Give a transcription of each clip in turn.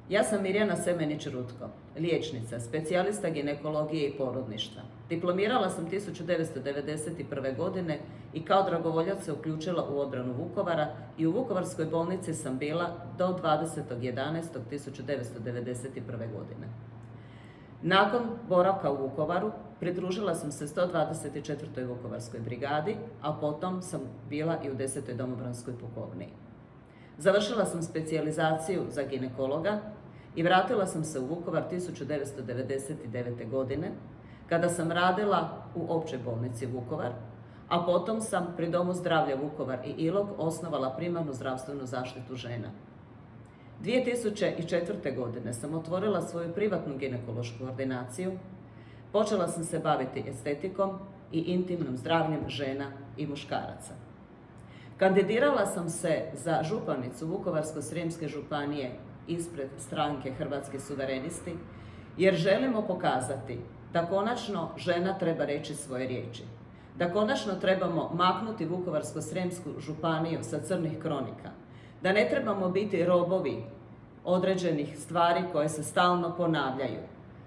Ja sam Mirjana Semenić-Rutko, liječnica, specijalista ginekologije i porodništva. Diplomirala sam 1991. godine i kao dragovoljac se uključila u obranu Vukovara i u Vukovarskoj bolnici sam bila do 20.11.1991. godine. Nakon boravka u Vukovaru pridružila sam se 124. Vukovarskoj brigadi, a potom sam bila i u 10. domobranskoj pukovniji. Završila sam specijalizaciju za ginekologa i vratila sam se u Vukovar 1999. godine kada sam radila u Općoj bolnici Vukovar, a potom sam pri Domu zdravlja Vukovar i Ilok osnovala primarnu zdravstvenu zaštitu žena. 2004. godine sam otvorila svoju privatnu ginekološku ordinaciju, počela sam se baviti estetikom i intimnim zdravljem žena i muškaraca. Kandidirala sam se za županicu Vukovarsko-srijemske županije ispred stranke Hrvatski suverenisti, jer želimo pokazati da konačno žena treba reći svoje riječi, da konačno trebamo maknuti Vukovarsko-srijemsku županiju sa crnih kronika, da ne trebamo biti robovi određenih stvari koje se stalno ponavljaju.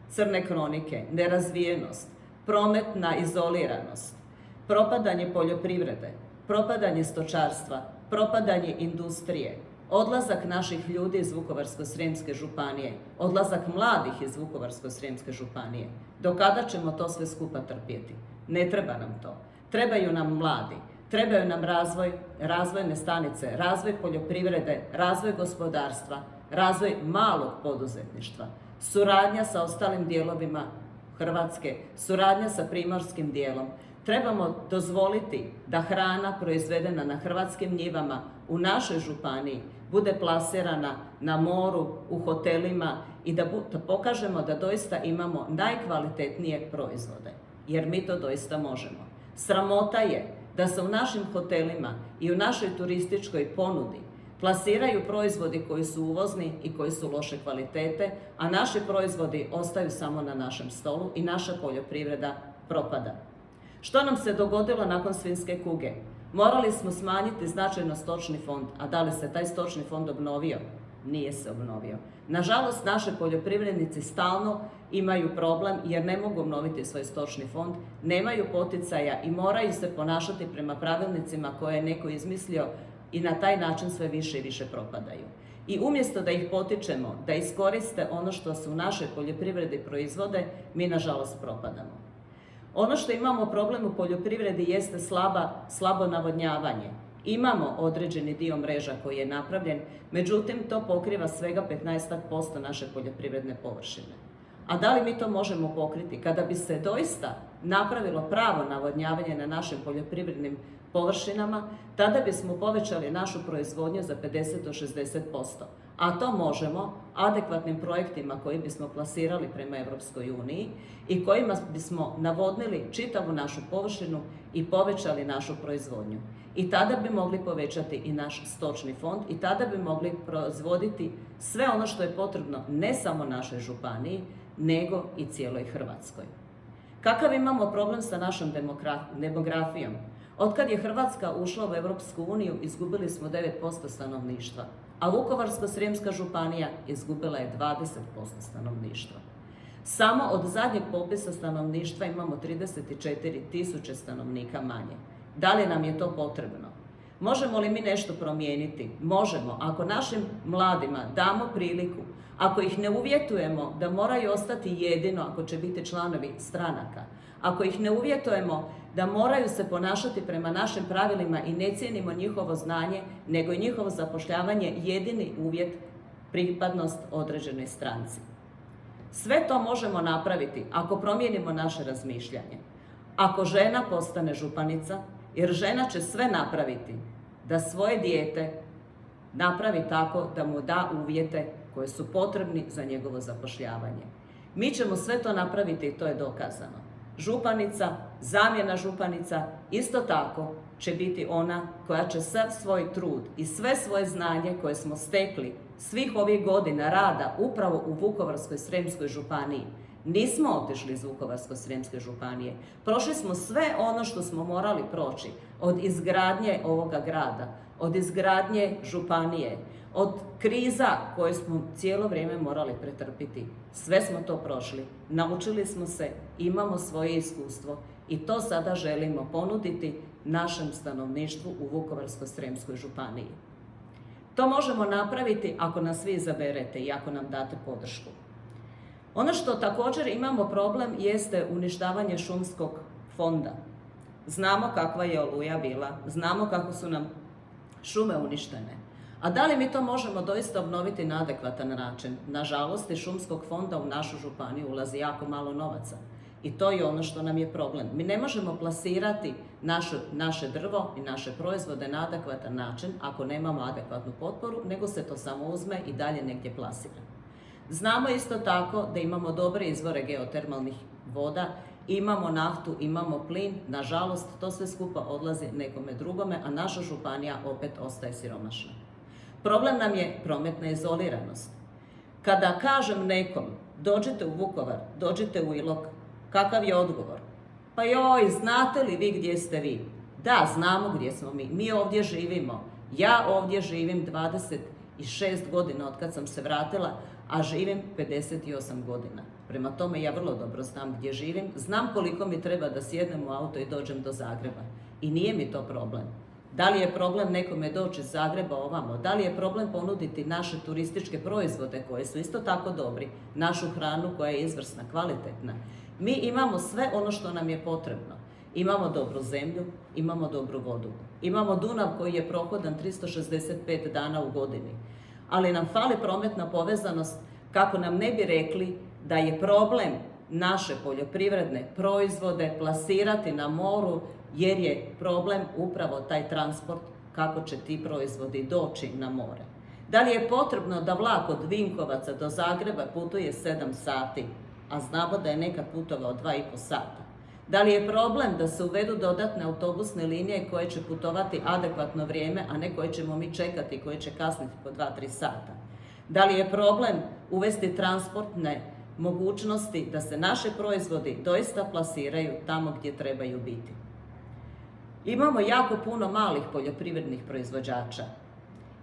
Crne kronike, nerazvijenost, prometna izoliranost, propadanje poljoprivrede, propadanje stočarstva, propadanje industrije, odlazak naših ljudi iz Vukovarsko-srijemske županije, odlazak mladih iz Vukovarsko-srijemske županije. Do kada ćemo to sve skupa trpjeti? Ne treba nam to. Trebaju nam mladi, trebaju nam razvojne stanice, razvoj poljoprivrede, razvoj gospodarstva, razvoj malog poduzetništva, suradnja sa ostalim dijelovima Hrvatske, suradnja sa primorskim dijelom. Trebamo dozvoliti da hrana proizvedena na hrvatskim njivama u našoj županiji bude plasirana na moru, u hotelima i da pokažemo da doista imamo najkvalitetnije proizvode, jer mi to doista možemo. Sramota je da se u našim hotelima i u našoj turističkoj ponudi plasiraju proizvodi koji su uvozni i koji su loše kvalitete, a naši proizvodi ostaju samo na našem stolu i naša poljoprivreda propada. Što nam se dogodilo nakon svinjske kuge? Morali smo smanjiti značajno stočni fond, a da li se taj stočni fond obnovio? Nije se obnovio. Nažalost, naši poljoprivrednici stalno imaju problem jer ne mogu obnoviti svoj stočni fond, nemaju poticaja i moraju se ponašati prema pravilnicima koje je neko izmislio i na taj način sve više i više propadaju. I umjesto da ih potičemo da iskoriste ono što se u našoj poljoprivredi proizvode, mi nažalost propadamo. Ono što imamo problem u poljoprivredi jeste slabo navodnjavanje. Imamo određeni dio mreža koji je napravljen, međutim to pokriva svega 15% naše poljoprivredne površine. A da li mi to možemo pokriti? Kada bi se doista napravilo pravo navodnjavanje na našim poljoprivrednim površinama, tada bismo povećali našu proizvodnju za 50 do 60%. A to možemo adekvatnim projektima koji bismo plasirali prema Europskoj uniji i kojima bismo navodnili čitavu našu površinu i povećali našu proizvodnju. I tada bi mogli povećati i naš stočni fond i tada bi mogli proizvoditi sve ono što je potrebno ne samo našoj županiji, nego i cijeloj Hrvatskoj. Kakav imamo problem sa našom demografijom? Otkad je Hrvatska ušla u Europsku uniju, izgubili smo 9% stanovništva, a Vukovarsko-srijemska županija izgubila je 20% stanovništva. Samo od zadnjeg popisa stanovništva imamo 34.000 stanovnika manje. Da li nam je to potrebno? Možemo li mi nešto promijeniti? Možemo, ako našim mladima damo priliku, ako ih ne uvjetujemo da moraju ostati jedino ako će biti članovi stranaka, ako ih ne uvjetujemo da moraju se ponašati prema našim pravilima i ne cijenimo njihovo znanje, nego i njihovo zapošljavanje jedini uvjet pripadnost određenoj stranci. Sve to možemo napraviti ako promijenimo naše razmišljanje. Ako žena postane županica, jer žena će sve napraviti da svoje dijete napravi tako da mu da uvjete koji su potrebni za njegovo zapošljavanje. Mi ćemo sve to napraviti i to je dokazano. Županica, zamjena županica, isto tako će biti ona koja će sav svoj trud i sve svoje znanje koje smo stekli svih ovih godina rada upravo u Vukovarsko-srijemskoj županiji. Nismo otišli iz Vukovarsko-srijemske županije. Prošli smo sve ono što smo morali proći, od izgradnje ovoga grada, od izgradnje županije, od kriza koje smo cijelo vrijeme morali pretrpiti. Sve smo to prošli, naučili smo se, imamo svoje iskustvo i to sada želimo ponuditi našem stanovništvu u Vukovarsko-srijemskoj županiji. To možemo napraviti ako nas vi izaberete i ako nam date podršku. Ono što također imamo problem jeste uništavanje šumskog fonda. Znamo kakva je Oluja bila, znamo kako su nam šume uništene. A da li mi to možemo doista obnoviti na adekvatan način? Nažalost, iz šumskog fonda u našu županiju ulazi jako malo novaca. I to je ono što nam je problem. Mi ne možemo plasirati naše drvo i naše proizvode na adekvatan način ako nemamo adekvatnu potporu, nego se to samo uzme i dalje negdje plasira. Znamo isto tako da imamo dobre izvore geotermalnih voda, imamo naftu, imamo plin, nažalost to sve skupa odlazi nekome drugome, a naša županija opet ostaje siromašna. Problem nam je prometna izoliranost. Kada kažem nekom, dođite u Vukovar, dođite u Ilok, kakav je odgovor? Pa joj, znate li vi gdje ste vi? Da, znamo gdje smo mi. Mi ovdje živimo. Ja ovdje živim 26 godina od kad sam se vratila, a živim 58 godina. Prema tome ja vrlo dobro znam gdje živim, znam koliko mi treba da sjednem u auto i dođem do Zagreba. I nije mi to problem. Da li je problem nekome doći iz Zagreba ovamo? Da li je problem ponuditi naše turističke proizvode koje su isto tako dobri, našu hranu koja je izvrsna, kvalitetna? Mi imamo sve ono što nam je potrebno. Imamo dobru zemlju, imamo dobru vodu. Imamo Dunav koji je prohodan 365 dana u godini. Ali nam fali prometna povezanost kako nam ne bi rekli da je problem naše poljoprivredne proizvode plasirati na moru, jer je problem upravo taj transport kako će ti proizvodi doći na more. Da li je potrebno da vlak od Vinkovaca do Zagreba putuje 7 sati, a znamo da je nekad putovao 2,5 sata? Da li je problem da se uvedu dodatne autobusne linije koje će putovati adekvatno vrijeme, a ne koje ćemo mi čekati i koje će kasniti po 2-3 sata? Da li je problem uvesti transportne mogućnosti da se naši proizvodi doista plasiraju tamo gdje trebaju biti? Imamo jako puno malih poljoprivrednih proizvođača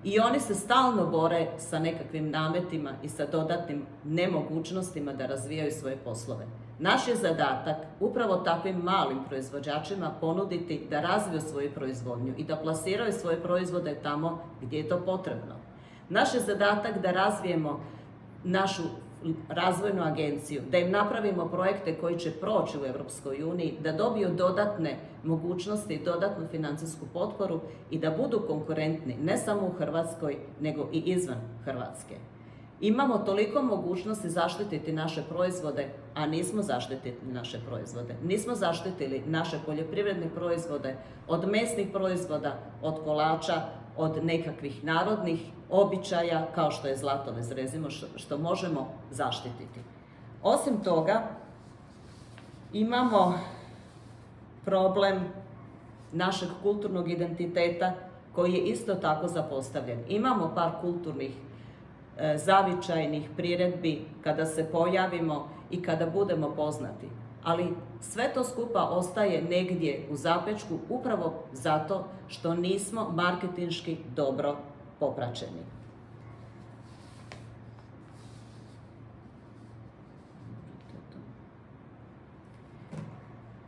i oni se stalno bore sa nekakvim nametima i sa dodatnim nemogućnostima da razvijaju svoje poslove. Naš je zadatak upravo takvim malim proizvođačima ponuditi da razviju svoju proizvodnju i da plasiraju svoje proizvode tamo gdje je to potrebno. Naš je zadatak da razvijemo našu razvojnu agenciju, da im napravimo projekte koji će proći u Europskoj uniji, da dobiju dodatne mogućnosti i dodatnu financijsku potporu i da budu konkurentni ne samo u Hrvatskoj, nego i izvan Hrvatske. Imamo toliko mogućnosti zaštititi naše proizvode, a nismo zaštitili naše proizvode. Nismo zaštitili naše poljoprivredne proizvode od mesnih proizvoda, od kolača, od nekakvih narodnih običaja kao što je zlatovez, recimo, što možemo zaštititi. Osim toga, imamo problem našeg kulturnog identiteta koji je isto tako zapostavljen. Imamo par kulturnih zavičajnih priredbi kada se pojavimo i kada budemo poznati. Ali sve to skupa ostaje negdje u zapećku upravo zato što nismo marketinški dobro popraćeni.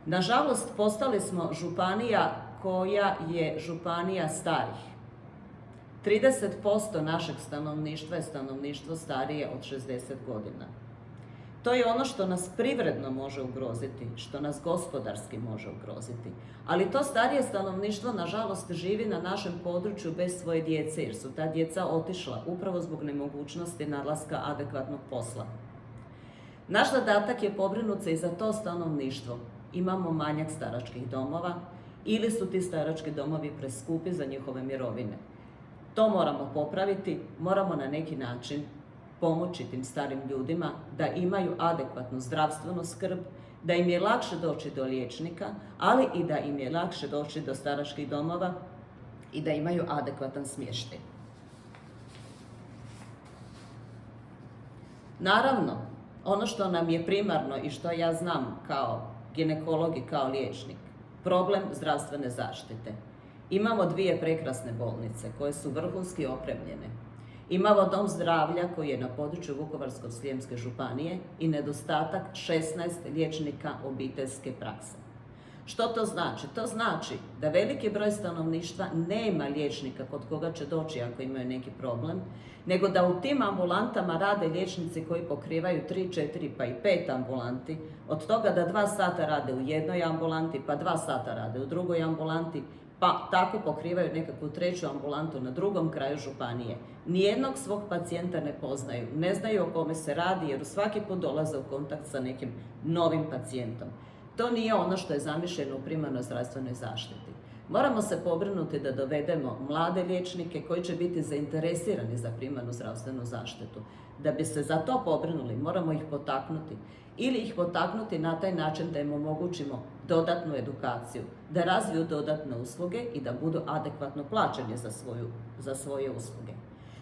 Nažalost, postali smo županija koja je županija starih. 30% našeg stanovništva je stanovništvo starije od 60 godina. To je ono što nas privredno može ugroziti, što nas gospodarski može ugroziti. Ali to starije stanovništvo, nažalost, živi na našem području bez svoje djece, jer su ta djeca otišla upravo zbog nemogućnosti nalaska adekvatnog posla. Naš zadatak je pobrinuti se i za to stanovništvo. Imamo manjak staračkih domova ili su ti starački domovi preskupi za njihove mirovine. To moramo popraviti, moramo na neki način pomoći tim starim ljudima da imaju adekvatnu zdravstvenu skrb, da im je lakše doći do liječnika, ali i da im je lakše doći do staračkih domova i da imaju adekvatan smještaj. Naravno, ono što nam je primarno i što ja znam kao ginekolog i kao liječnik, problem zdravstvene zaštite. Imamo 2 prekrasne bolnice koje su vrhunski opremljene. Imamo dom zdravlja koji je na području Vukovarsko-srijemske županije i nedostatak 16 liječnika obiteljske prakse. Što to znači? To znači da veliki broj stanovništva nema liječnika kod koga će doći ako imaju neki problem, nego da u tim ambulantama rade liječnici koji pokrivaju 3, 4 pa i 5 ambulanti, od toga da 2 sata rade u jednoj ambulanti, pa 2 sata rade u drugoj ambulanti, pa tako pokrivaju nekakvu 3. ambulantu na drugom kraju županije. Nijednog svog pacijenta ne poznaju, ne znaju o kome se radi jer svaki put dolaze u kontakt sa nekim novim pacijentom. To nije ono što je zamišljeno u primarnoj zdravstvenoj zaštiti. Moramo se pobrinuti da dovedemo mlade liječnike koji će biti zainteresirani za primarnu zdravstvenu zaštitu. Da bi se za to pobrinuli, moramo ih potaknuti. Ili ih potaknuti na taj način da im omogućimo dodatnu edukaciju, da razviju dodatne usluge i da budu adekvatno plaćeni za svoje usluge.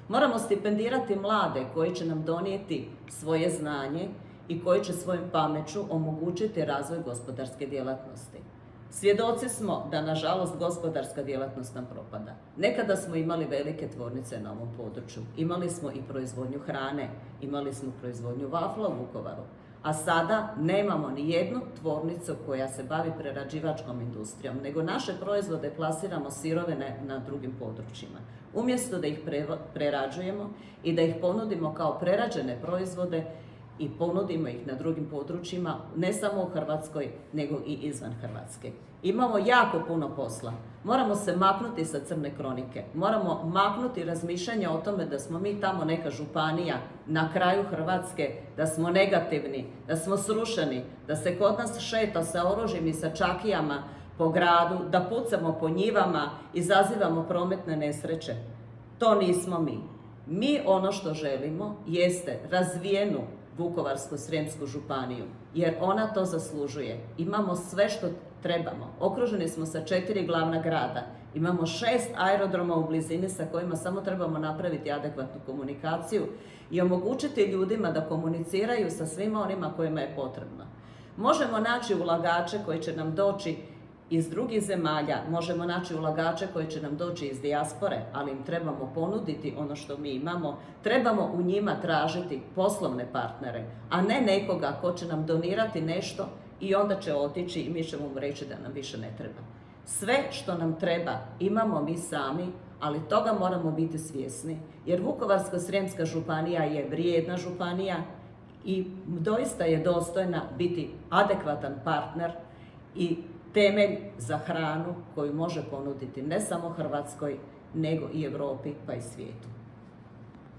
Moramo stipendirati mlade koji će nam donijeti svoje znanje i koji će svojim pameću omogućiti razvoj gospodarske djelatnosti. Svjedoci smo da, nažalost, gospodarska djelatnost nam propada. Nekada smo imali velike tvornice na ovom području. Imali smo i proizvodnju hrane, imali smo proizvodnju vafla u Vukovaru. A sada nemamo ni jednu tvornicu koja se bavi prerađivačkom industrijom, nego naše proizvode plasiramo sirovine na drugim područjima. Umjesto da ih prerađujemo i da ih ponudimo kao prerađene proizvode, i ponudimo ih na drugim područjima, ne samo u Hrvatskoj, nego i izvan Hrvatske. Imamo jako puno posla. Moramo se maknuti sa crne kronike. Moramo maknuti razmišljanja o tome da smo mi tamo neka županija na kraju Hrvatske, da smo negativni, da smo srušeni, da se kod nas šeta sa oružjem i sa čakijama po gradu, da pucamo po njivama, izazivamo prometne nesreće. To nismo mi. Mi ono što želimo jeste razvijenu Vukovarsko-srijemsku županiju, jer ona to zaslužuje. Imamo sve što trebamo. Okruženi smo sa 4 glavna grada. Imamo 6 aerodroma u blizini sa kojima samo trebamo napraviti adekvatnu komunikaciju i omogućiti ljudima da komuniciraju sa svima onima kojima je potrebno. Možemo naći ulagače koji će nam doći iz drugih zemalja, možemo naći ulagače koji će nam doći iz dijaspore, ali im trebamo ponuditi ono što mi imamo, trebamo u njima tražiti poslovne partnere, a ne nekoga ko će nam donirati nešto i onda će otići i mi ćemo mu reći da nam više ne treba. Sve što nam treba imamo mi sami, ali toga moramo biti svjesni, jer Vukovarsko-srijemska županija je vrijedna županija i doista je dostojna biti adekvatan partner i temelj za hranu koju može ponuditi ne samo Hrvatskoj, nego i Europi pa i svijetu.